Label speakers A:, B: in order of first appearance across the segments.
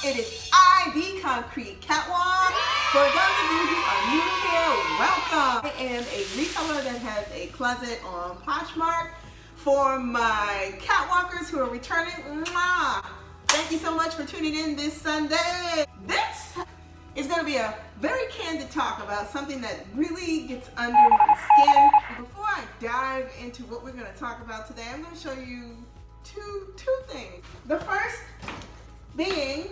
A: It is I, the Concrete Catwalk. For those of you who are new here, welcome. I am a reseller that has a closet on Poshmark. For my catwalkers who are returning, mwah, thank you so much for tuning in this Sunday. This is going to be a very candid talk about something that really gets under my skin. Before I dive into what we're going to talk about today, I'm going to show you two things. The first being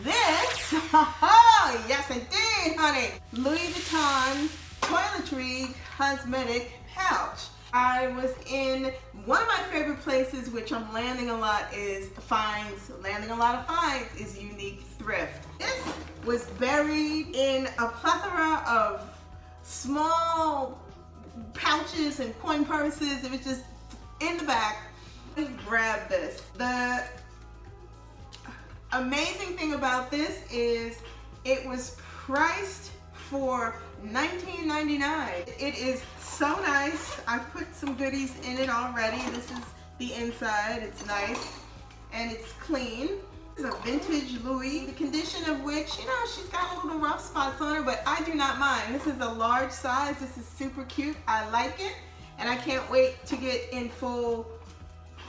A: this. Oh, yes indeed, honey. Louis Vuitton toiletry cosmetic pouch. I was in one of my favorite places, which I'm landing a lot, is finds. Landing a lot of finds is Unique Thrift. This was buried in a plethora of small pouches and coin purses. It was just in the back. Grab this. The amazing thing about this is it was priced for $19.99. It is so nice. I've put some goodies in it already. This is the inside. It's nice and it's clean. It's a vintage Louis, the condition of which, you know, she's got a little rough spots on her, but I do not mind. This is a large size. This is super cute. I like it, and I can't wait to get in full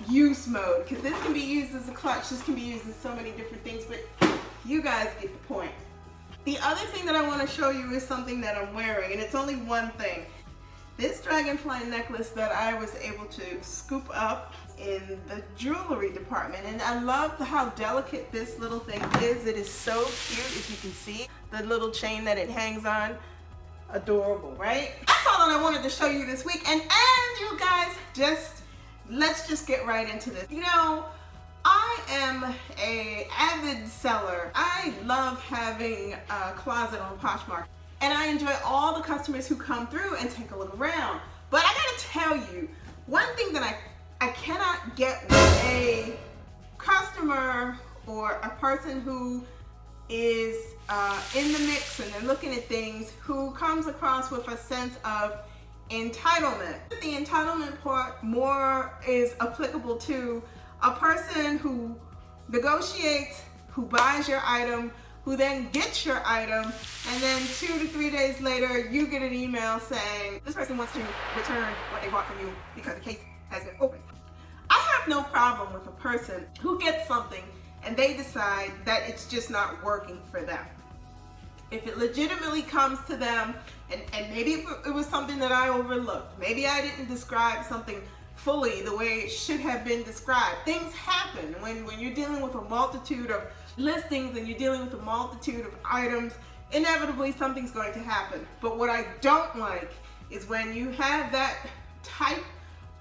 A: use mode, because this can be used as a clutch. This can be used as so many different things, but you guys get the point. The other thing that I want to show you is something that I'm wearing, and it's only one thing. This dragonfly necklace that I was able to scoop up in the jewelry department, and I love how delicate this little thing is. It is so cute. If you can see the little chain that it hangs on, adorable, right? That's all that I wanted to show you this week, and you guys, let's just get right into this. You know, I am an avid seller. I love having a closet on Poshmark, and I enjoy all the customers who come through and take a look around. But I gotta tell you, one thing that I cannot get with a customer or a person who is in the mix and they're looking at things, who comes across with a sense of entitlement. The entitlement part more is applicable to a person who negotiates, who buys your item, who then gets your item, and then 2 to 3 days later you get an email saying this person wants to return what they bought from you because the case has been opened. I have no problem with a person who gets something and they decide that it's just not working for them. If it legitimately comes to them, and maybe it was something that I overlooked, maybe I didn't describe something fully the way it should have been described. Things happen when you're dealing with a multitude of listings and you're dealing with a multitude of items. Inevitably something's going to happen. But what I don't like is when you have that type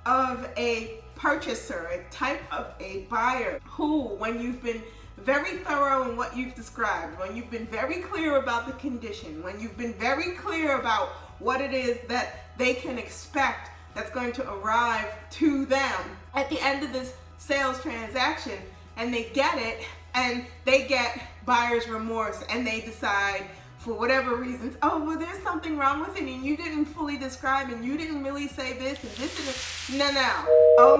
A: of a purchaser, a type of a buyer who, when you've been very thorough in what you've described, when you've been very clear about the condition, when you've been very clear about what it is that they can expect that's going to arrive to them at the end of this sales transaction, and they get it, and they get buyer's remorse, and they decide for whatever reasons, oh, well, there's something wrong with it, and you didn't fully describe, and you didn't really say this, and this isn't, no, oh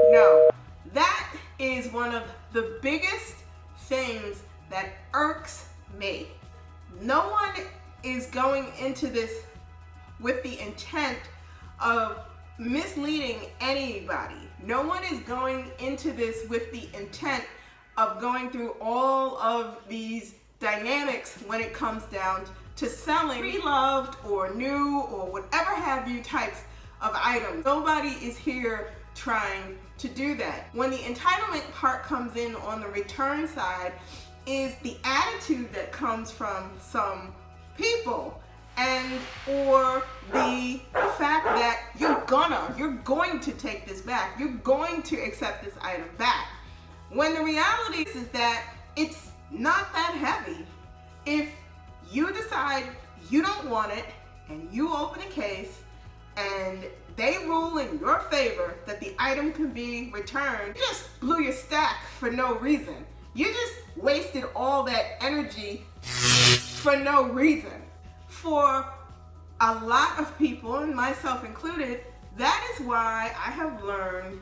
A: no. That is one of the biggest things that irks me. No one is going into this with the intent of misleading anybody. No one is going into this with the intent of going through all of these dynamics when it comes down to selling pre-loved or new or whatever have you types of items. Nobody is here trying to do that. When the entitlement part comes in on the return side is the attitude that comes from some people, and or the fact that you're going to take this back, you're going to accept this item back, when the reality is that it's not that heavy. If you decide you don't want it and you open a case and they rule in your favor that the item can be returned, you just blew your stack for no reason. You just wasted all that energy for no reason. For a lot of people, and myself included, that is why I have learned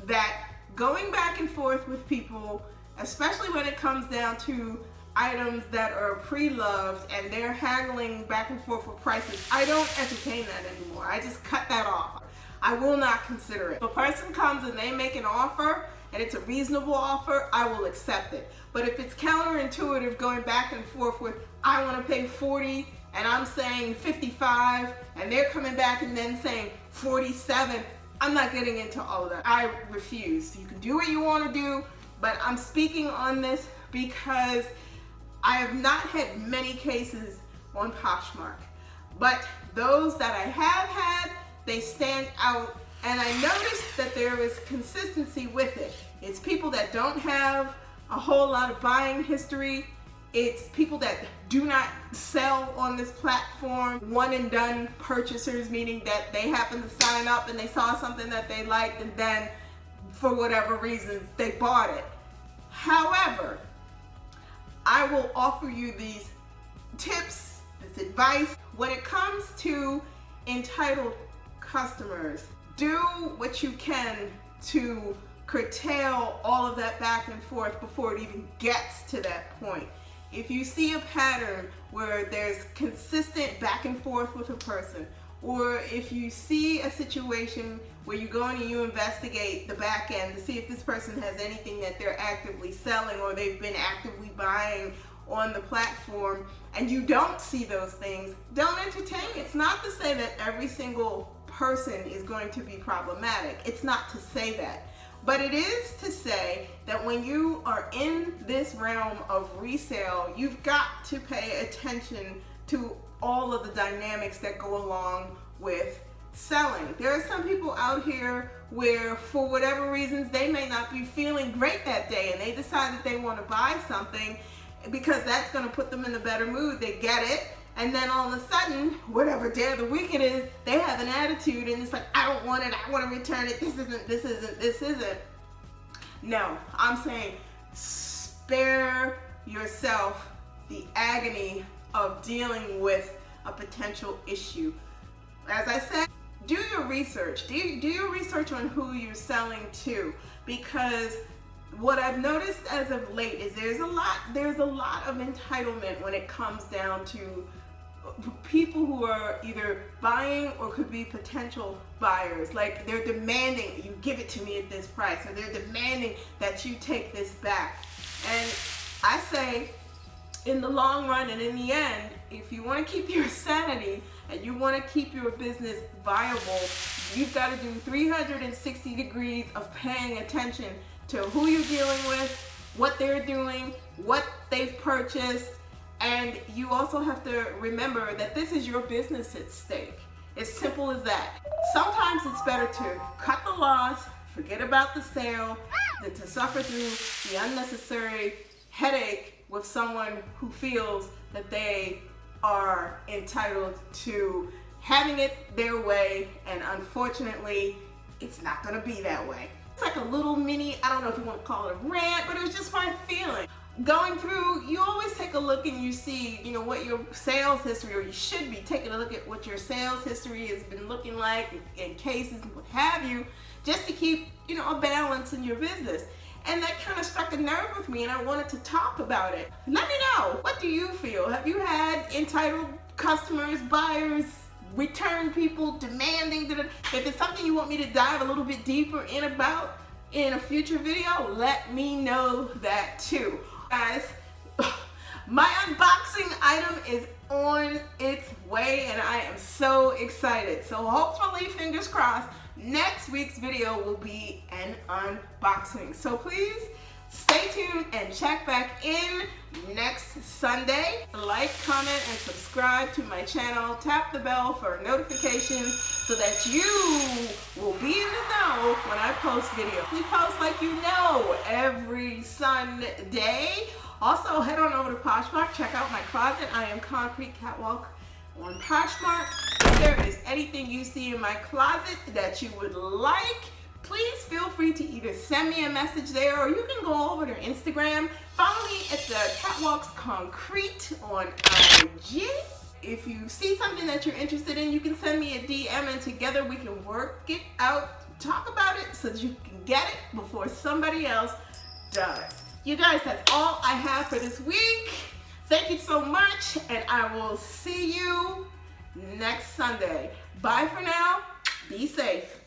A: that going back and forth with people especially when it comes down to items that are pre-loved and they're haggling back and forth for prices. I don't entertain that anymore. I just cut that off. I will not consider it. If a person comes and they make an offer and it's a reasonable offer, I will accept it. But if it's counterintuitive going back and forth with, I want to pay 40 and I'm saying 55 and they're coming back and then saying 47, I'm not getting into all of that. I refuse. You can do what you want to do, but I'm speaking on this because I have not had many cases on Poshmark. But those that I have had, they stand out, and I noticed that there is consistency with it. It's people that don't have a whole lot of buying history. It's people that do not sell on this platform, one and done purchasers, meaning that they happen to sign up and they saw something that they liked and then for whatever reasons they bought it. However, I will offer you these tips, this advice. When it comes to entitled customers, do what you can to curtail all of that back and forth before it even gets to that point. If you see a pattern where there's consistent back and forth with a person, or if you see a situation where you go in and you investigate the back end to see if this person has anything that they're actively selling or they've been actively buying on the platform, and you don't see those things, don't entertain it. It's not to say that every single person is going to be problematic. It's not to say that. But it is to say that when you are in this realm of resale, you've got to pay attention to all of the dynamics that go along with selling. There are some people out here where for whatever reasons they may not be feeling great that day and they decide that they want to buy something because that's going to put them in a better mood. They get it, and then all of a sudden, whatever day of the week it is, they have an attitude and it's like, I don't want it, I want to return it, this isn't. No, I'm saying spare yourself the agony of dealing with a potential issue. As I said, do your research. Do your research on who you're selling to, because what I've noticed as of late is there's a lot of entitlement when it comes down to people who are either buying or could be potential buyers. Like, they're demanding you give it to me at this price, or they're demanding that you take this back. And I say, in the long run and in the end, if you want to keep your sanity and you want to keep your business viable, you've got to do 360 degrees of paying attention to who you're dealing with, what they're doing, what they've purchased, and you also have to remember that this is your business at stake. As simple as that. Sometimes it's better to cut the loss, forget about the sale, than to suffer through the unnecessary headache with someone who feels that they are entitled to having it their way, and unfortunately, it's not going to be that way. It's like a little mini, I don't know if you want to call it a rant, but it was just my feeling. Going through, you always take a look and you see, what your sales history, or you should be taking a look at what your sales history has been looking like in cases and what have you, just to keep, a balance in your business. And that kind of struck a nerve with me, and I wanted to talk about it. Let me know, what do you feel? Have you had entitled customers, buyers, return people demanding? If it's something you want me to dive a little bit deeper in about in a future video, let me know that too. Guys, my unboxing item is on its way and I am so excited. So hopefully, fingers crossed, next week's video will be an unboxing. So please stay tuned and check back in next Sunday. Like, comment, and subscribe to my channel. Tap the bell for notifications so that you will be in the know when I post videos. We post, like every Sunday. Also, head on over to Poshmark. Check out my closet. I am Concrete Catwalk on Poshmark. If there is anything you see in my closet that you would like, please feel free to either send me a message there, or you can go over to Instagram. Follow me at the Catwalks Concrete on IG. If you see something that you're interested in, you can send me a DM and together we can work it out, talk about it so that you can get it before somebody else does. You guys, that's all I have for this week. Thank you so much, and I will see you next Sunday. Bye for now. Be safe.